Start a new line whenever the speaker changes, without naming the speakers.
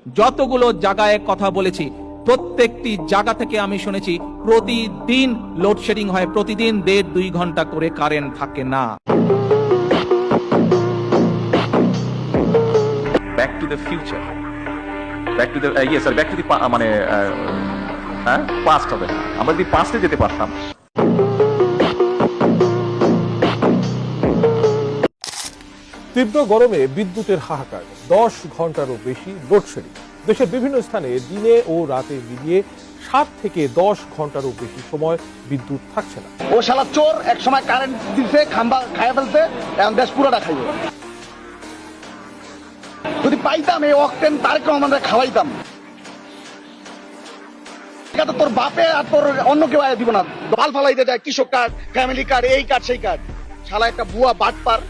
যতগুলো জায়গায় কথা বলেছি প্রত্যেকটি জায়গা থেকে আমি শুনেছি প্রতিদিন লোডশেডিং হয়, প্রতিদিন 1.5-2 ঘন্টা করে কারেন্ট থাকে না।
Back to the future, back to the back to the মানে পাস্ট হবে। আমরা যদি পাস্টে যেতে পারতাম।
তীব্র গরমে বিদ্যুতের হাহাকার, 10 ঘন্টারও বেশি লোডশেডিং। দেশের বিভিন্ন স্থানে দিনে ও রাতে মিলিয়ে 7 থেকে 10 ঘন্টারও বেশি সময় বিদ্যুৎ থাকছে না।
ও শালা চোর, এক সময় কারেন্ট দিছে, খাম্বা খাইয়া ফেলছে, এখন দেশ পুরোটা খাইবে। যদি পাইতাম এই অকটেন তারেক রহমানকে খাওয়াইতাম, এটা তোর বাপে আর তোর অন্য কেউ আয় দিব না। বাল ফালাইতে যায়, কৃষক কার্ড, ফ্যামিলি কার্ড, এই কার্ড সেই কার্ড, শালা একটা বুয়া বাটপার।